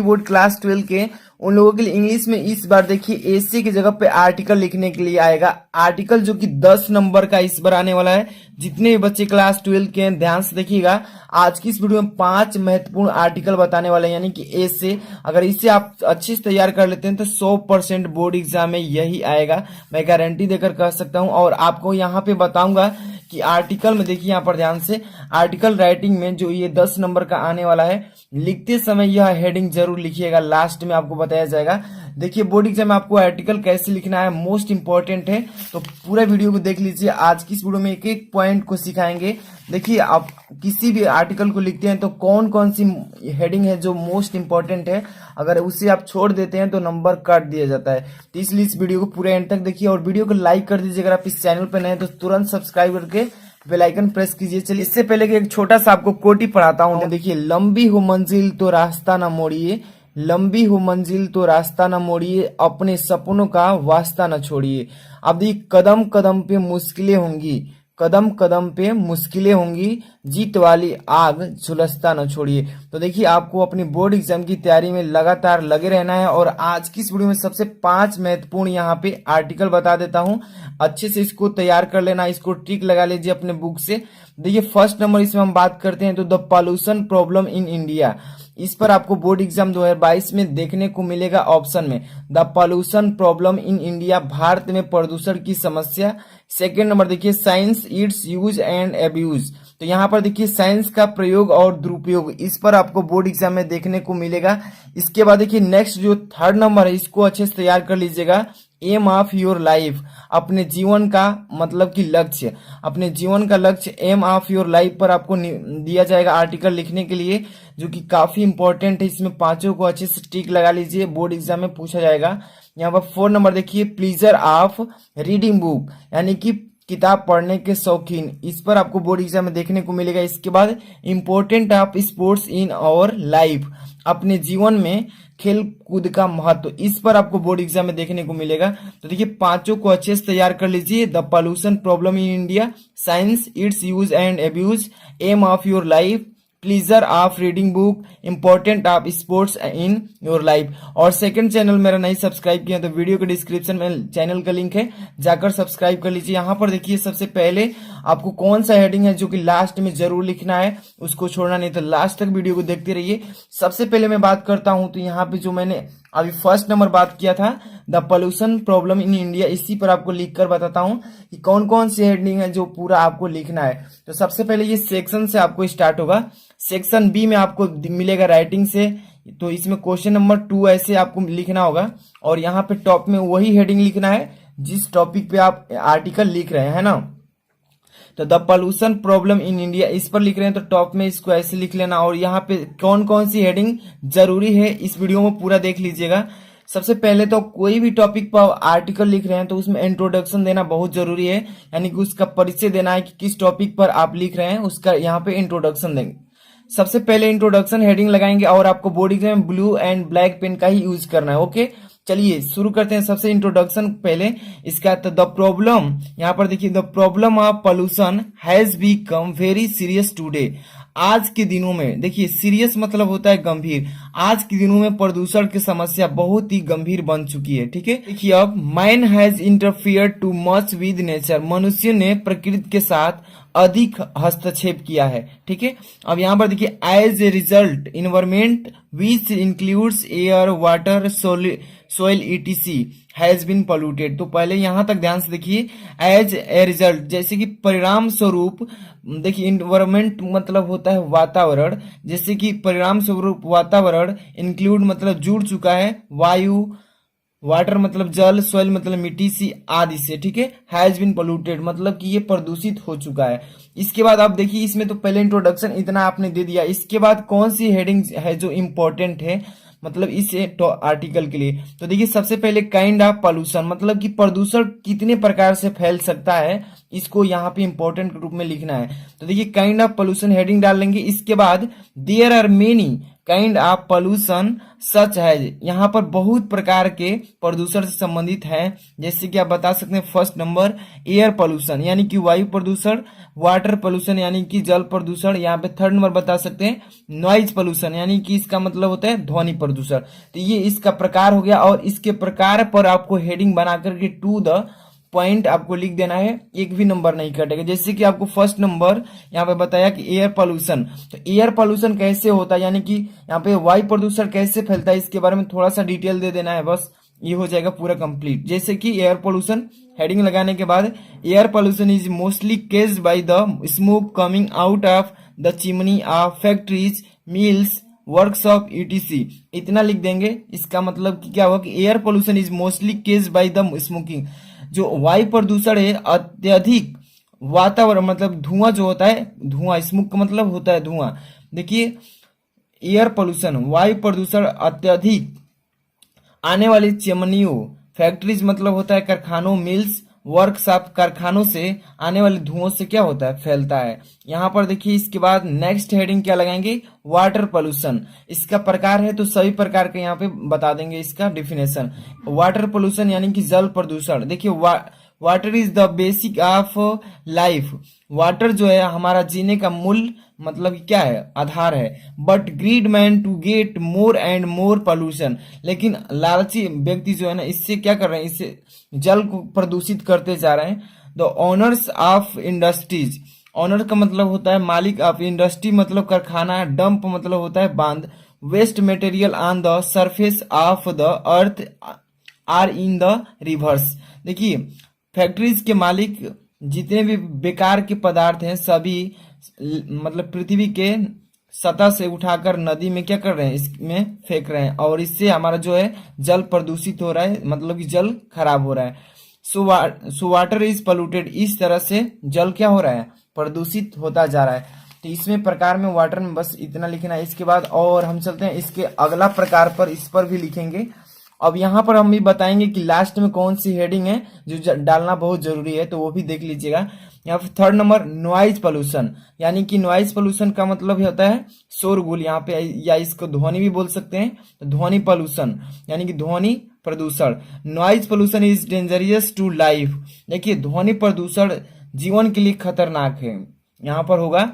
Board class 12 के उन लोगों के लिए इंग्लिश में इस बार देखिए एसे की जगह पे आर्टिकल लिखने के लिए आएगा। आर्टिकल जो कि 10 नंबर का इस बार आने वाला है। जितने भी बच्चे क्लास 12 के हैं ध्यान से देखिएगा। आज की इस वीडियो में 5 महत्वपूर्ण आर्टिकल बताने वाले हैं, यानी कि एसे। अगर इसे आप अच्छे से तैयार कर लेते हैं तो 100% बोर्ड एग्जाम में यही आएगा, मैं गारंटी देकर कह सकता हूं। और आपको यहाँ पे बताऊंगा कि आर्टिकल में देखिए, यहाँ पर ध्यान से आर्टिकल राइटिंग में जो ये 10 नंबर का आने वाला है, लिखते समय यह हेडिंग जरूर लिखिएगा, लास्ट में आपको बताया जाएगा। देखिए बोर्ड एग्जाम में आपको आर्टिकल कैसे लिखना है मोस्ट इंपॉर्टेंट है, तो पूरा वीडियो को देख लीजिए। आज की इस वीडियो में एक एक पॉइंट को सिखाएंगे। देखिए आप किसी भी आर्टिकल को लिखते हैं तो कौन कौन सी हेडिंग है जो मोस्ट इंपॉर्टेंट है, अगर उसे आप छोड़ देते हैं तो नंबर काट दिया जाता है। तो इसलिए इस वीडियो को पूरे एंड तक देखिए और वीडियो को लाइक कर दीजिए। अगर आप इस चैनल पर नए हैं तो तुरंत सब्सक्राइब करके बेल आइकन प्रेस कीजिए। चलिए इससे पहले कि एक छोटा सा आपको कोटी पढ़ाता हूँ। देखिए, लंबी हो मंजिल तो रास्ता न मोड़िए, लंबी हो मंजिल तो रास्ता न मोड़िए, अपने सपनों का वास्ता न छोड़िए। अब देखिए, कदम कदम पे मुश्किलें होंगी, कदम कदम पे मुश्किलें होंगी, जीत वाली आग झुलसता न छोड़िए। तो देखिए आपको अपनी बोर्ड एग्जाम की तैयारी में लगातार लगे रहना है। और आज की इस वीडियो में सबसे 5 महत्वपूर्ण यहाँ पे आर्टिकल बता देता हूँ, अच्छे से इसको तैयार कर लेना, इसको टिक लगा लीजिए अपने बुक से। देखिए फर्स्ट नंबर इसमें हम बात करते हैं तो the pollution problem in India. इस पर आपको बोर्ड एग्जाम 2022 में देखने को मिलेगा ऑप्शन में, the pollution problem in India, Bharat में प्रदूषण की समस्या। सेकेंड नंबर देखिए, science its use and abuse. तो यहाँ पर देखिए साइंस का प्रयोग और दुरुपयोग, इस पर आपको बोर्ड एग्जाम में देखने को मिलेगा। इसके बाद देखिए नेक्स्ट जो थर्ड नंबर है, इसको अच्छे से तैयार कर लीजिएगा, एम ऑफ योर लाइफ, अपने जीवन का मतलब कि लक्ष्य, अपने जीवन का लक्ष्य एम ऑफ योर लाइफ पर आपको दिया जाएगा आर्टिकल लिखने के लिए, जो कि काफी इंपॉर्टेंट है। इसमें पांचों को अच्छे से टिक लगा लीजिए, बोर्ड एग्जाम में पूछा जाएगा। यहाँ पर 4 नंबर देखिए, प्लीजर ऑफ रीडिंग बुक, यानी कि किताब पढ़ने के शौकीन, इस पर आपको बोर्ड एग्जाम में देखने को मिलेगा। इसके बाद important of sports in our life, अपने जीवन में खेल कूद का महत्व, इस पर आपको बोर्ड एग्जाम में देखने को मिलेगा। तो देखिए पांचों को अच्छे से तैयार कर लीजिए, the pollution problem in India, science its use and abuse, aim of your life, pleasure of reading book, important of sports in your life. और सेकंड चैनल मेरा नहीं सब्सक्राइब किया तो वीडियो के डिस्क्रिप्शन में चैनल का लिंक है, जाकर सब्सक्राइब कर लीजिए। यहाँ पर देखिए सबसे पहले आपको कौन सा हेडिंग है जो कि लास्ट में जरूर लिखना है, उसको छोड़ना नहीं, तो लास्ट तक वीडियो को देखते रहिए। सबसे पहले मैं बात करता हूं तो यहाँ पे जो मैंने अभी फर्स्ट नंबर बात किया था, the pollution problem in India, इसी पर आपको लिखकर बताता हूं कि कौन कौन सी हेडिंग है जो पूरा आपको लिखना है। तो सबसे पहले ये सेक्शन से आपको स्टार्ट होगा। सेक्शन बी में आपको मिलेगा राइटिंग से, तो इसमें क्वेश्चन नंबर 2 ऐसे आपको लिखना होगा। और यहाँ पे टॉप में वही हेडिंग लिखना है जिस टॉपिक पे आप आर्टिकल लिख रहे हैं ना। तो the pollution problem in India, इस पर लिख रहे हैं तो टॉप में इसको ऐसे लिख लेना। और यहाँ पे कौन कौन सी हेडिंग जरूरी है इस वीडियो में पूरा देख लीजिएगा। सबसे पहले तो कोई भी टॉपिक पर आर्टिकल लिख रहे हैं तो उसमें इंट्रोडक्शन देना बहुत जरूरी है, यानी कि उसका परिचय देना है कि किस टॉपिक पर आप लिख रहे हैं, उसका यहाँ पे इंट्रोडक्शन देंगे। सबसे पहले इंट्रोडक्शन हेडिंग लगाएंगे और आपको बोर्ड एग्जाम में ब्लू एंड ब्लैक पेन का ही यूज करना है। ओके चलिए शुरू करते हैं। सबसे इंट्रोडक्शन पहले इसका, तो द प्रॉब्लम, यहाँ पर देखिए, the problem of pollution has become very serious today. आज के दिनों में, देखिए सीरियस मतलब होता है गंभीर, आज के दिनों में प्रदूषण की समस्या बहुत ही गंभीर बन चुकी है। ठीक है, देखिए अब man has interfere too much with nature, मनुष्य ने प्रकृति के साथ अधिक हस्तक्षेप किया है। ठीक है, अब यहाँ पर देखिए, as a result environment which includes air water soil ETC has been polluted. तो पहले यहां तक ध्यान से देखिए, एज ए रिजल्ट जैसे कि परिणाम स्वरूप, देखिए इन्वायरमेंट मतलब होता है वातावरण, जैसे कि परिणाम स्वरूप वातावरण, इंक्लूड मतलब जुड़ चुका है, वायु, वाटर मतलब जल, सॉइल मतलब मिट्टी सी आदि से। ठीक है, हैज बीन पोल्यूटेड मतलब कि ये प्रदूषित हो चुका है। इसके बाद आप देखिए, इसमें तो पहले इंट्रोडक्शन इतना आपने दे दिया, इसके बाद कौन सी हेडिंग है जो इंपॉर्टेंट है मतलब इस आर्टिकल के लिए। तो देखिए सबसे पहले काइंड ऑफ पोल्यूशन, मतलब कि प्रदूषण कितने प्रकार से फैल सकता है, इसको यहाँ पे इंपॉर्टेंट रूप में लिखना है। तो देखिए काइंड ऑफ पोल्यूशन हेडिंग डाल लेंगे। इसके बाद there are many kind of pollution such है। यहाँ पर बहुत प्रकार के प्रदूषण से संबंधित है, जैसे कि आप बता सकते हैं फर्स्ट नंबर एयर पोल्यूशन यानी कि वायु प्रदूषण, वाटर पोल्यूशन यानी कि जल प्रदूषण, यहाँ पे थर्ड नंबर बता सकते हैं नॉइज पोल्यूशन यानी कि इसका मतलब होता है ध्वनि प्रदूषण। तो ये इसका प्रकार हो गया, और इसके प्रकार पर आपको हेडिंग बना करके टू द पॉइंट आपको लिख देना है, एक भी नंबर नहीं कटेगा। जैसे कि आपको फर्स्ट नंबर यहाँ पे बताया कि एयर पोल्यूशन, तो एयर पोल्यूशन कैसे होता है यानी कि यहाँ पे वायु प्रदूषण कैसे फैलता है, इसके बारे में थोड़ा सा डिटेल दे देना है, बस ये हो जाएगा पूरा कंप्लीट। जैसे कि एयर पोल्यूशन हेडिंग लगाने के बाद air pollution is mostly caged by the smoke coming out of the chimney of factories, mills, workshop etc, इतना लिख देंगे। इसका मतलब कि क्या होगा कि air pollution is mostly caged by the smoking, जो वायु प्रदूषण है अत्यधिक वातावरण मतलब धुआं जो होता है, धुआं स्मोक का मतलब होता है धुआं। देखिए एयर पोल्यूशन वायु प्रदूषण अत्यधिक आने वाली चिमनियों, फैक्ट्रीज मतलब होता है कारखानों, मिल्स, वर्कशॉप कारखानों से आने वाले धुओं से क्या होता है फैलता है। यहाँ पर देखिए इसके बाद नेक्स्ट हेडिंग क्या लगाएंगे, वाटर पोल्यूशन, इसका प्रकार है तो सभी प्रकार के यहाँ पे बता देंगे इसका डिफिनेशन। वाटर पोल्यूशन यानी कि जल प्रदूषण। देखिए water is the basic of life, water जो है हमारा जीने का मूल मतलब क्या है, आधार है। But greed man to get more and more pollution, लेकिन लालची व्यक्ति जो है ना इससे क्या कर रहे हैं, इससे जल को प्रदूषित करते जा रहे हैं। The owners of industries, owner का मतलब होता है मालिक ऑफ इंडस्ट्री मतलब कारखाना, डंप मतलब होता है बांध, waste material on the surface of the earth are in the rivers. देखिए फैक्ट्रीज के मालिक जितने भी बेकार के पदार्थ हैं सभी मतलब पृथ्वी के सतह से उठाकर नदी में क्या कर रहे हैं, इसमें फेंक रहे हैं, और इससे हमारा जो है जल प्रदूषित हो रहा है, मतलब कि जल खराब हो रहा है। सो वाटर इज पोल्यूटेड, इस तरह से जल क्या हो रहा है, प्रदूषित होता जा रहा है। तो इसमें प्रकार में वाटर में बस इतना लिखना है। इसके बाद और हम चलते हैं इसके अगला प्रकार पर, इस पर भी लिखेंगे। अब यहाँ पर हम भी बताएंगे कि लास्ट में कौन सी हेडिंग है जो डालना बहुत जरूरी है, तो वो भी देख लीजिएगा। यहाँ पर थर्ड नंबर नॉइज पोल्यूशन, यानी कि नॉइज पोल्यूशन का मतलब होता है शोरगुल, यहाँ पे या इसको ध्वनि भी बोल सकते हैं, तो ध्वनि पोल्यूशन यानी कि ध्वनि प्रदूषण। Noise pollution is dangerous to life, देखिए ध्वनि प्रदूषण जीवन के लिए खतरनाक है। यहाँ पर होगा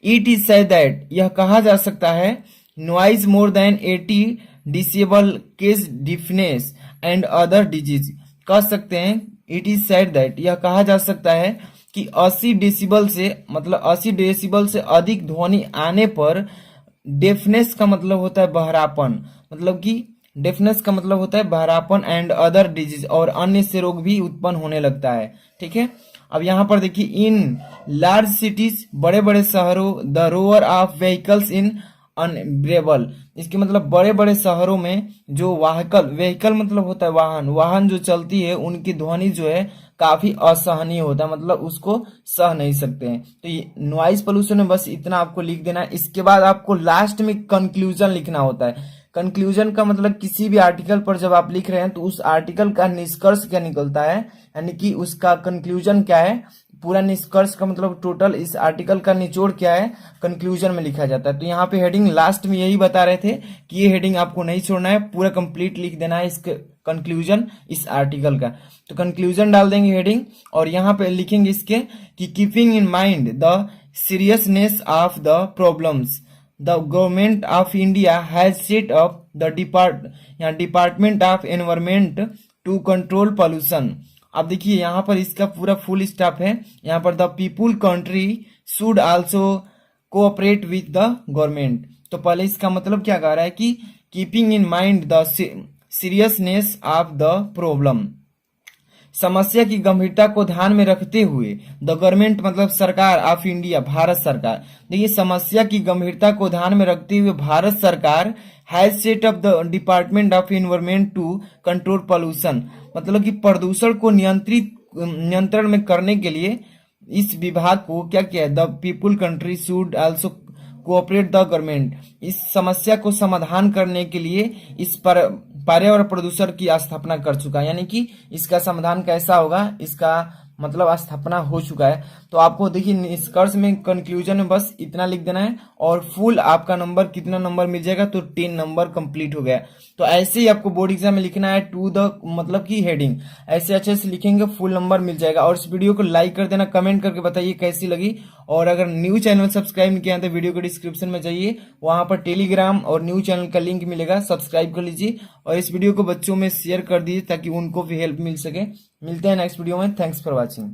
इट इज सेड दैट, यह कहा जा सकता है noise more than 80 decibel causes deafness and other disease, कह सकते हैं इट इज सेड दैट, यह कहा जा सकता है कि 80 डेसिबल से मतलब 80 डेसिबल से अधिक ध्वनि आने पर डेफनेस का मतलब होता है बहरापन, मतलब कि डेफनेस का मतलब होता है बहरापन एंड अदर डिजीज, और अन्य से रोग भी उत्पन्न होने लगता है। ठीक है, अब यहाँ पर देखिए इन लार्ज सिटीज, बड़े बड़े शहरों, the roar of vehicles in unbearable, इसके मतलब बड़े बड़े शहरों में जो व्हीकल मतलब होता है वाहन जो चलती है उनकी ध्वनि जो है काफी असहनीय होता है, मतलब उसको सह नहीं सकते हैं। तो ये नॉइज पोल्यूशन में बस इतना आपको लिख देना है। इसके बाद आपको लास्ट में कंक्लूजन लिखना होता है। कंक्लूजन का मतलब किसी भी आर्टिकल पर जब आप लिख रहे हैं तो उस आर्टिकल का निष्कर्ष क्या निकलता है, यानी कि उसका कंक्लूजन क्या है, पूरा निष्कर्ष का मतलब टोटल इस आर्टिकल का निचोड़ क्या है, कंक्लूजन में लिखा जाता है। तो यहाँ पे हेडिंग लास्ट में यही बता रहे थे कि ये हेडिंग आपको नहीं छोड़ना है, पूरा कंप्लीट लिख देना है इसके कंक्लूजन इस आर्टिकल का। तो कंक्लूजन डाल देंगे हेडिंग, और यहाँ पे लिखेंगे इसके कि keeping in mind the seriousness of the problems the government of India has set up the department of environment to control pollution. अब देखिए यहाँ पर इसका पूरा फुल स्टॉप है, यहाँ पर the people country should also cooperate with the government. तो पहले इसका मतलब क्या कह रहा है कि keeping in mind the seriousness of the problem, समस्या की गंभीरता को ध्यान में रखते हुए द गवर्नमेंट मतलब सरकार ऑफ इंडिया, भारत सरकार, देखिए समस्या की गंभीरता को ध्यान में रखते हुए भारत सरकार has set up the department of environment to control pollution, मतलब कि प्रदूषण को नियंत्रण में करने के लिए इस विभाग को क्या किया है, the people country should also cooperate the government, इस समस्या को समाधान करने के लिए इस पर्यावरण प्रदूषण की स्थापना कर चुका है। यानी कि इसका समाधान कैसा होगा, इसका मतलब स्थापना हो चुका है। तो आपको देखिए निष्कर्ष में कंक्लूजन में बस इतना लिख देना है और फुल आपका नंबर कितना नंबर मिल जाएगा, तो 10 नंबर कंप्लीट हो गया। तो ऐसे ही आपको बोर्ड एग्जाम में लिखना है टू द मतलब की हेडिंग, ऐसे अच्छे से लिखेंगे फुल नंबर मिल जाएगा। और इस वीडियो को लाइक कर देना, कमेंट करके बताइए कैसी लगी। और अगर न्यू चैनल सब्सक्राइब नहीं किया है तो वीडियो को डिस्क्रिप्शन में जाइए, वहां पर टेलीग्राम और न्यू चैनल का लिंक मिलेगा, सब्सक्राइब कर लीजिए और इस वीडियो को बच्चों में शेयर कर दीजिए ताकि उनको भी हेल्प मिल सके। मिलते हैं नेक्स्ट वीडियो में। Thanks for watching.